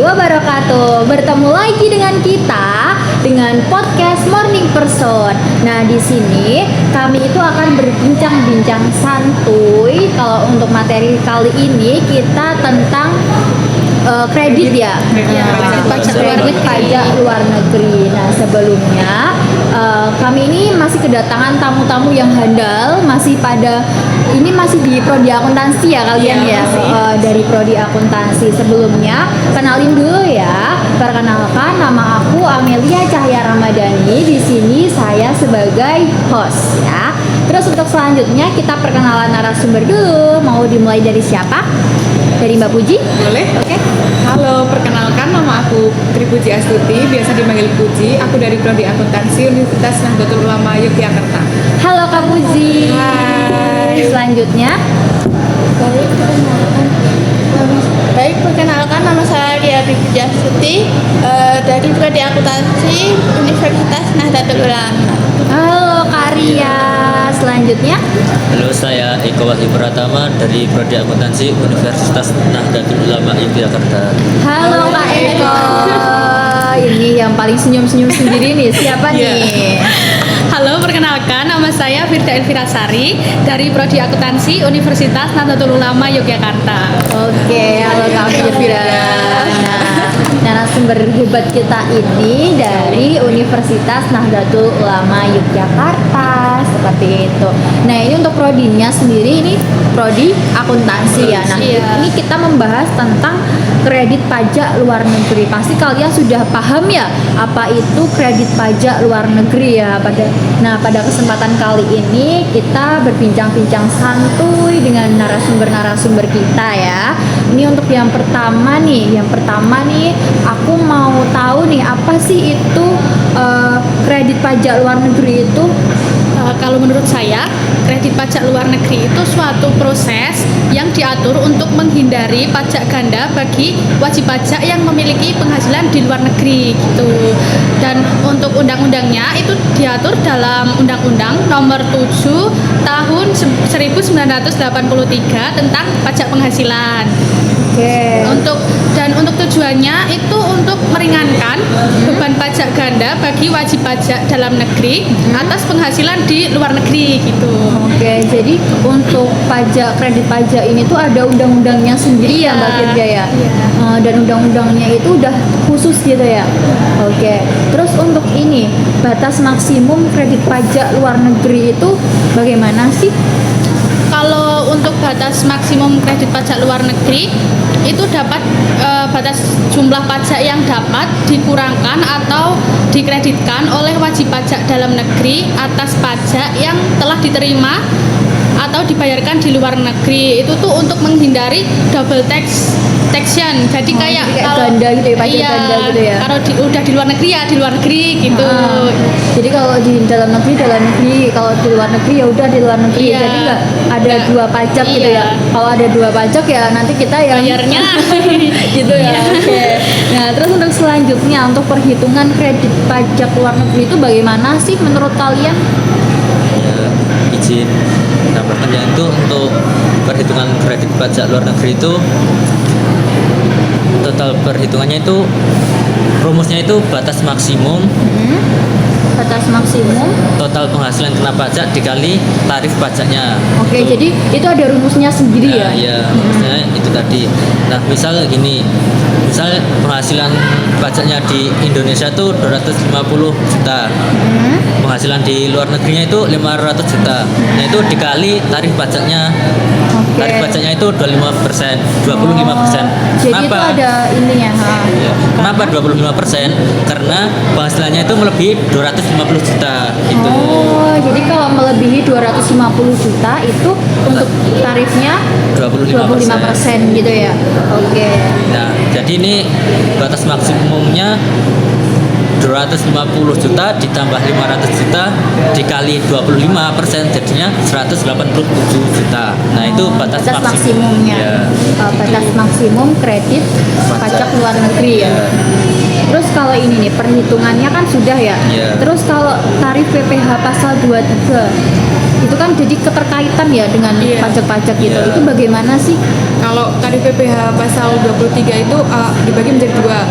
wabarakatuh. Bertemu lagi dengan kita dengan podcast Morning Person. Nah, di sini kami itu akan berbincang-bincang santuy. Kalau untuk materi kali ini kita tentang kredit ya, pajak luar negeri. Nah, sebelumnya kami ini masih kedatangan tamu-tamu yang handal, masih di prodi akuntansi ya kalian ya, dari prodi akuntansi. Sebelumnya kenalin dulu ya, perkenalkan nama aku Amelia Cahya Ramadhani. Di sini saya sebagai host ya. Terus untuk selanjutnya kita perkenalan narasumber dulu. Mau dimulai dari siapa? Dari Mbak Puji? Boleh? Oke. Halo, perkenalkan nama aku Tri Puji Astuti, biasa dipanggil Puji. Aku dari Prodi Akuntansi Universitas Nahdlatul Ulama Yogyakarta. Halo Kak Puji. Hai. Selanjutnya Perkenalkan nama saya Ria Puji Astuti dari Prodi Akuntansi Universitas Nahdlatul Ulama. halo Kak Ria. Selanjutnya Halo, saya Eko Wahyu Pratama dari Prodi Akuntansi Universitas Nahdlatul Ulama Yogyakarta. halo Kak Eko. Ini yang paling senyum-senyum sendiri nih. Siapa nih? Halo, perkenalkan nama saya Firda Elvira Sari dari Prodi Akuntansi Universitas Nahdlatul Ulama Yogyakarta. Oke, halo Kak Firda. Nah, narasumber hebat kita ini dari Universitas Nahdlatul Ulama Yogyakarta, seperti itu. Nah, ini untuk prodinya sendiri, ini prodi akuntansi ya. Nah, Iya. ini kita membahas tentang kredit pajak luar negeri. Pasti kalian sudah paham ya apa itu kredit pajak luar negeri ya. Pada kesempatan kali ini kita berbincang-bincang santuy dengan narasumber-narasumber kita ya. Ini untuk yang pertama nih. Aku mau tahu nih apa sih itu kredit pajak luar negeri itu? Kalau menurut saya, kredit pajak luar negeri itu suatu proses yang diatur untuk menghindari pajak ganda bagi wajib pajak yang memiliki penghasilan di luar negeri gitu. Dan untuk undang-undangnya itu diatur dalam Undang-Undang Nomor 7 Tahun 1983 tentang pajak penghasilan. Oke. Untuk tujuannya itu untuk meringankan beban pajak ganda bagi wajib pajak dalam negeri atas penghasilan di luar negeri gitu. Oke, jadi untuk kredit pajak ini tuh ada undang-undangnya sendiri ya Mbak Firda ya. Dan undang-undangnya itu udah khusus gitu ya. Oke. Terus untuk ini batas maksimum kredit pajak luar negeri itu bagaimana sih? Kalau untuk batas maksimum kredit pajak luar negeri itu dapat batas jumlah pajak yang dapat dikurangkan atau dikreditkan oleh wajib pajak dalam negeri atas pajak yang telah diterima atau dibayarkan di luar negeri. Itu tuh untuk menghindari double taxation. Jadi kayak kalau ganda gitu ya, pajak ganda gitu ya. Kalau udah di luar negeri ya di luar negeri gitu. Jadi kalau di dalam negeri, kalau di luar negeri ya udah di luar negeri. Iya. Jadi nggak ada dua pajak gitu ya. Iya. Kalau ada dua pajak ya nanti kita yang Bayarnya gitu ya. Oke. Nah, terus untuk selanjutnya untuk perhitungan kredit pajak luar negeri itu bagaimana sih menurut kalian? Ya, izin menambahkan ya, itu untuk perhitungan kredit pajak luar negeri itu total perhitungannya itu rumusnya itu batas maksimum Batas maksimum. total penghasilan kena pajak dikali tarif pajaknya. Oke, jadi itu ada rumusnya sendiri ya? Ya, maksudnya itu tadi. Nah, misal gini, misal penghasilan pajaknya di Indonesia itu 250 juta, penghasilan di luar negerinya itu 500 juta. Nah, itu dikali tarif pajaknya. Oke. Tarif pajaknya itu 25%, 25%. Jadi itu ada ininya. Ya, kenapa 25%? Karena penghasilannya itu melebihi 250 juta itu. Oh, jadi kalau melebihi 250 juta itu untuk tarifnya 25% gitu ya. Oke. Nah, jadi ini batas maksimumnya 250 juta ditambah 500 juta dikali 25% jadinya 187 juta. Nah, itu batas maksimumnya. Ya, Batas itu. maksimum kredit pajak luar negeri ya. Terus kalau ini nih perhitungannya kan sudah ya. Iya. Terus kalau tarif PPh pasal 23 itu kan jadi keterkaitan ya dengan Iya. pajak-pajak gitu. Iya. Itu bagaimana sih? Kalau tarif PPh pasal 23 itu dibagi menjadi dua.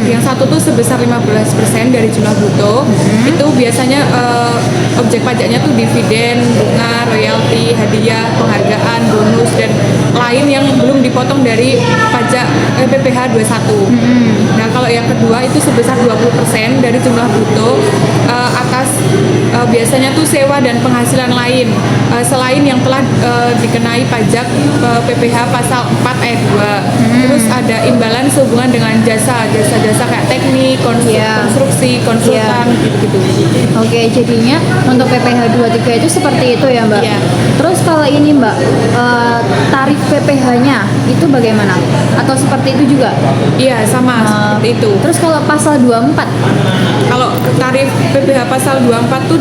Yang satu tuh sebesar 15% dari jumlah bruto. Itu biasanya objek pajaknya tuh dividen, bunga, royalti, hadiah, penghargaan, bonus dan lain yang belum dipotong dari pajak PPh 21. Nah, kalau yang kedua itu sebesar 20% dari jumlah bruto atas biasanya tuh sewa dan penghasilan lain selain yang telah dikenai pajak PPh pasal 4 ayat 2. Terus ada imbalan sehubungan dengan jasa kayak teknik, Iya. konstruksi, konsultan gitu. Oke, jadinya untuk PPh 23 itu seperti itu ya, Mbak. Iya. Terus kalau ini, Mbak, tarif PPh-nya itu bagaimana? Atau seperti itu juga? Iya, sama seperti itu. Terus kalau pasal 24 Kalau tarif PPh pasal 24 tuh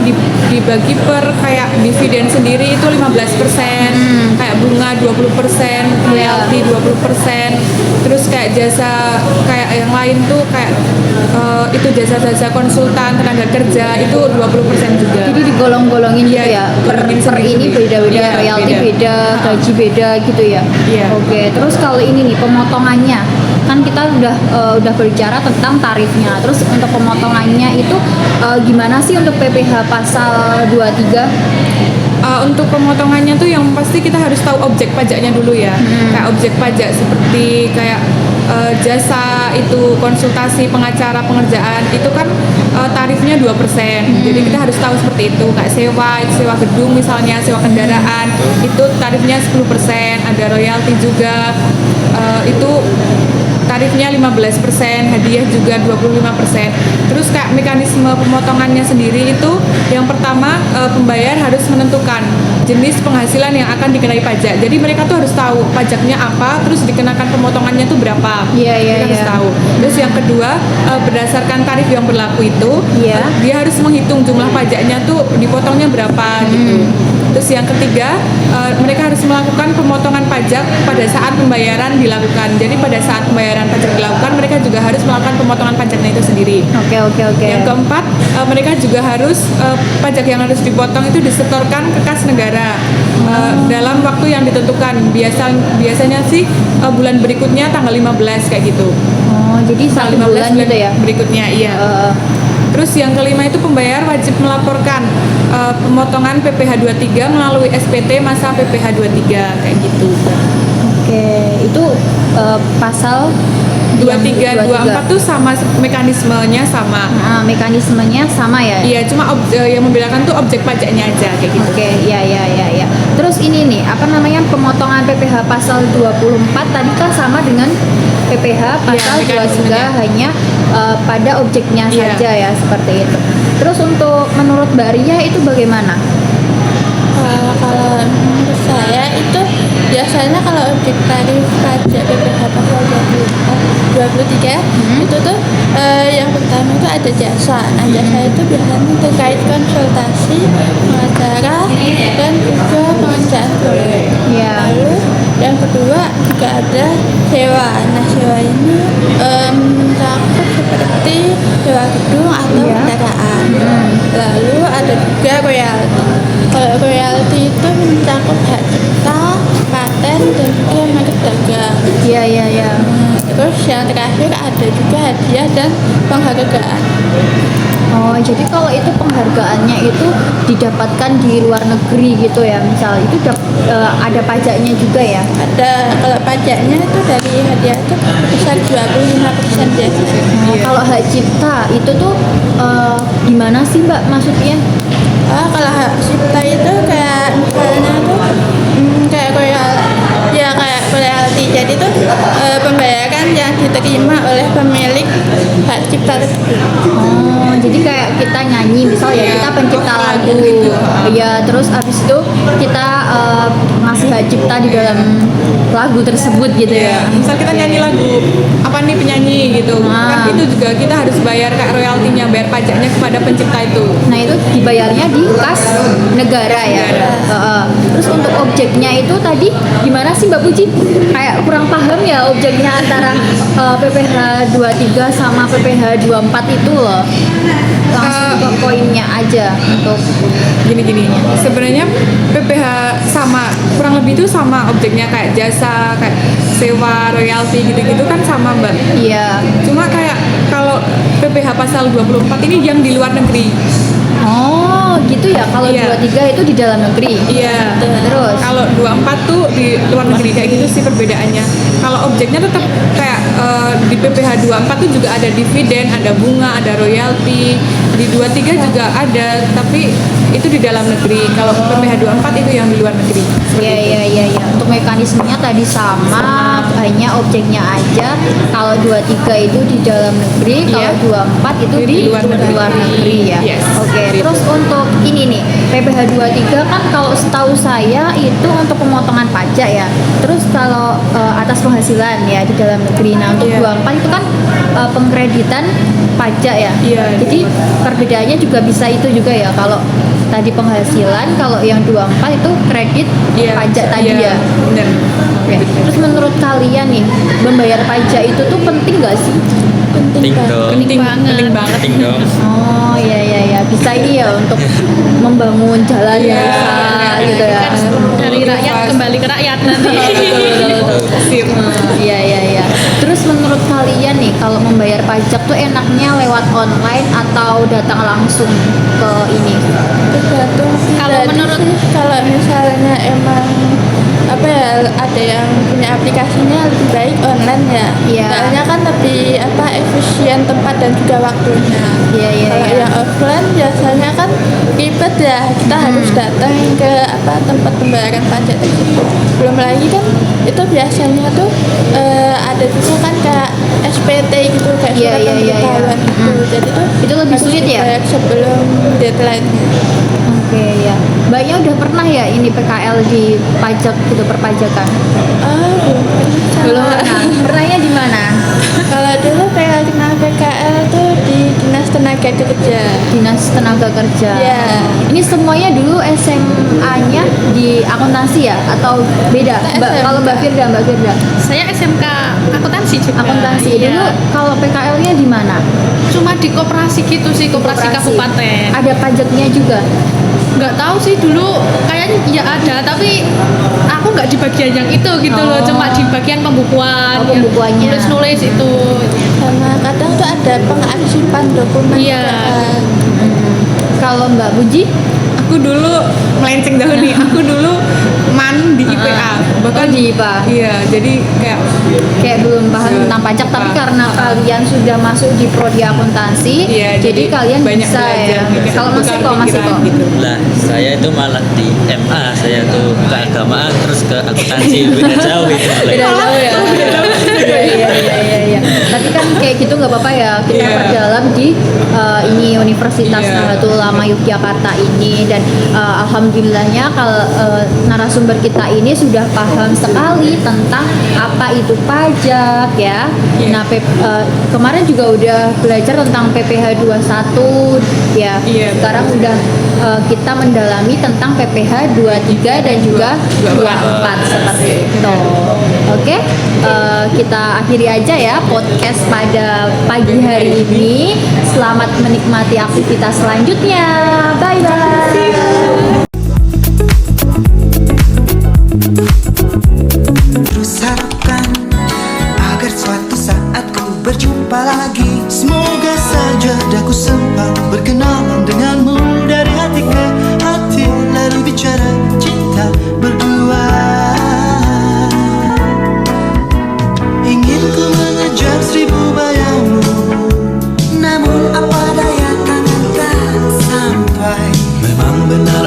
dibagi per kayak dividen sendiri itu 15%, kayak bunga 20%, royalti 20%, terus kayak jasa kayak yang lain tuh kayak itu jasa-jasa konsultan, tenaga kerja itu 20% juga. jadi digolong-golongin gitu Iya, ya. Per digolongin ini sendiri. beda-beda, Iya, royalti beda. beda, gaji beda gitu ya. Iya. Oke, terus kalau ini nih pemotongannya. Kan kita udah berbicara tentang tarifnya. Terus untuk pemotongannya itu gimana sih untuk PPh pasal 23? Untuk pemotongannya tuh yang pasti kita harus tahu objek pajaknya dulu ya. Kayak objek pajak seperti kayak jasa itu konsultasi pengacara pengerjaan itu kan tarifnya 2%. Jadi kita harus tahu seperti itu. Kayak sewa gedung misalnya, sewa kendaraan itu tarifnya 10%, ada royalti juga itu tarifnya 15%, hadiah juga 25%. Terus kayak mekanisme pemotongannya sendiri itu yang pertama pembayar harus menentukan jenis penghasilan yang akan dikenai pajak. Jadi mereka tuh harus tahu pajaknya apa, terus dikenakan pemotongannya tuh berapa. Iya, iya, Mereka harus iya. tahu. Terus yang kedua berdasarkan tarif yang berlaku itu, Iya. dia harus menghitung jumlah pajaknya tuh dipotongnya berapa gitu. Terus yang ketiga, mereka harus melakukan pemotongan pajak pada saat pembayaran dilakukan. Jadi pada saat pembayaran pajak dilakukan, mereka juga harus melakukan pemotongan pajaknya itu sendiri. Oke. Yang keempat, mereka juga harus pajak yang harus dipotong itu disetorkan ke kas negara dalam waktu yang ditentukan. Biasanya sih bulan berikutnya tanggal 15 kayak gitu. Oh, jadi Tanggal 1 bulan gitu ya. berikutnya, iya. Terus yang kelima itu pembayar wajib melaporkan pemotongan PPh 23 melalui SPT masa PPh 23 kayak gitu. Oke, itu pasal 23 24 tuh sama mekanismenya sama. Nah, mekanismenya sama ya. Iya, cuma yang membedakan tuh objek pajaknya aja kayak gitu. Oke, ya. Terus ini nih, apa namanya pemotongan PPh pasal 24 tadi kan sama dengan PPh pasal 23 mekanismenya. hanya pada objeknya Iya. saja ya, seperti itu. Terus untuk menurut Mbak Ria itu bagaimana? Kalau menurut saya itu biasanya kalau objek tarif pajak PPh pasal 23 itu tuh yang pertama itu ada jasa. Nah, jasa itu biasanya terkait konsultasi, pengacara dan juga pengerjaan proyek. Iya. Lalu yang kedua juga ada sewa. Nah, sewa ini mencakup seperti sewa gedung atau Iya. kendaraan. Lalu ada juga royalti. Kalau royalti itu mencakup hak cipta, paten, dan juga merek dagang. Iya. Terus yang terakhir ada juga hadiah dan penghargaan. Oh, jadi kalau itu penghargaannya itu didapatkan di luar negeri gitu ya, misal itu ada pajaknya juga ya? Ada kalau pajaknya itu dari hadiah itu besar 25% biasanya. Nah, kalau hak cipta itu tuh gimana sih Mbak maksudnya? Kalau hak cipta itu kayak misalnya tuh kayak royalti. Jadi tuh pembayaran yang diterima oleh pemilik hak cipta tersebut. Oh, jadi kayak kita nyanyi, misal ya Iya, kita pencipta oh, lagu, gitu. ya terus abis itu kita ngasih hak cipta di dalam lagu tersebut gitu ya. Misal kita nyanyi lagu apa nih penyanyi gitu, Ah. kan itu juga kita harus bayar kayak royaltinya, bayar pajaknya kepada pencipta itu. Nah itu dibayarnya di kas negara ya. Negara. Terus untuk objeknya itu tadi gimana sih Mbak Puji? Kayak kurang paham ya ya objeknya antara PPH 23 sama PPH 24 itu loh. Langsung ke poinnya aja untuk Gini sebenarnya PPH sama kurang lebih itu sama objeknya kayak jasa, kayak sewa, royalti gitu-gitu kan sama Mbak. iya. Cuma kayak kalau PPH pasal 24 ini yang di luar negeri. Oh, gitu ya. Kalau Iya. 23 itu di dalam negeri. Iya. Terus Kalau 24 tuh di luar negeri, kayak gitu sih perbedaannya. Kalau objeknya tetap kayak di PPH 24 tuh juga ada dividen, ada bunga, ada royalti. Di 23 juga ada, tapi itu di dalam negeri. Kalau PPH 24 itu yang di luar negeri. Seperti Iya, itu. iya. Untuk mekanismenya tadi sama, hanya objeknya aja. Kalau 23 itu di dalam negeri, Iya. kalau 24 itu di luar negeri ya. Yes. Oke, terus untuk ini nih, PPH 23 kan kalau setahu saya itu untuk pemotongan pajak ya. Terus kalau atas penghasilan ya di dalam negeri. Nah, untuk Iya. 24 itu kan pengkreditan pajak ya. Iya, Jadi perbedaannya juga bisa itu juga ya. Kalau tadi penghasilan, kalau yang 24 itu kredit Iya, pajak tadi iya, ya. bener. Oke. Terus menurut kalian nih, membayar pajak itu tuh penting nggak sih? Penting dong. Penting banget. banget. Penting dong. Oh iya. Bisa ini ya untuk membangun jalan yang Iya, besar iya, gitu ya. Kan dari rakyat kembali ke rakyat nanti. Betul. Sip. Iya. Terus menurut kalian nih, kalau membayar pajak tuh enaknya lewat online atau datang langsung ke ini? Tergantung sih Kalau tadi menurut- sih, kalau misalnya emang apa ya, ada yang punya aplikasinya lebih baik online ya. Iya. Soalnya kan lebih efisien tempat dan juga waktunya. Iya. Kalau yang offline biasanya kan ribet ya, kita harus datang ke tempat pembayaran pajak tersebut. Belum lagi kan itu biasanya tuh ada juga kan kayak SPT gitu, kayak Iya, surat iya. pemberitahuan gitu. Jadi tuh Itu lebih harus sulit ya? dibayar sebelum deadline-nya. Oke ya. Mbaknya udah pernah ya ini PKL di pajak gitu, perpajakan? Belum pernah. Pernahnya di mana? Kalau dulu kena PKL tuh di Dinas Tenaga Kerja. Dinas Tenaga Kerja. Iya. Ini semuanya dulu SMA-nya di akuntansi ya atau beda? Mbak, SMK. kalau Mbak Firda. Saya SMK akuntansi juga. Akuntansi. Iya. Dulu kalau PKL-nya di mana? Cuma di koperasi gitu sih, koperasi kabupaten. Ada pajaknya juga. Nggak tahu sih dulu, kayaknya ya ada, tapi aku nggak di bagian yang itu gitu loh, Oh. cuma di bagian pembukuan, Oh, pembukuannya. nulis itu. Sama kadang tuh ada pengarsipan dokumen. Iya. juga. Kalau Mbak Buji? Aku dulu melenceng jauh nih. Aku dulu man di IPA. Bahkan di IPA. Iya, jadi Kayak belum paham Iya, tentang pajak, tapi lupa. karena kalian sudah masuk di prodi akuntansi, iya, jadi kalian banyak bisa belajar, ya. kayak Kalau masih tukar kok pikiran gitu. Lah, saya itu malah di MA, saya tuh keagamaan terus ke akuntansi, beda jauh itu malah. Beda jauh ya. Iya. Tapi kan kayak gitu nggak apa-apa ya. Kita Iya. perdalam di ini Universitas Iya. Nahdlatul Ulama Yogyakarta ini, dan alhamdulillahnya kalau narasumber kita ini sudah paham sekali tentang apa itu pajak ya. Iya. Nah, kemarin juga udah belajar tentang PPH 21 ya. Iya, Sekarang udah kita mendalami tentang PPH 23 dan juga 24 seperti itu. Oke, kita akhiri aja ya podcast pada pagi hari ini. Selamat menikmati aktivitas selanjutnya. Bye bye. Terus harapkan agar suatu saat ku berjumpa lagi. Semoga saja daku sempat berkenalan denganmu dari hati ke hati, lalu bicara cinta berdua. Ingin ku mengejar 1000 bayangmu, namun apa daya tangan tak sampai. Memang benar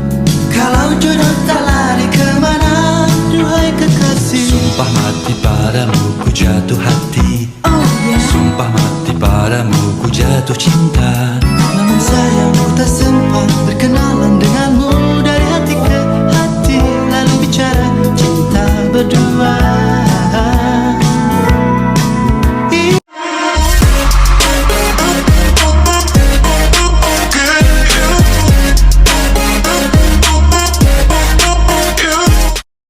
kalau jodoh tak lari kemana, duhai kekasih. Sumpah mati padamu ku jatuh hati. Sumpah mati padamu ku jatuh cinta.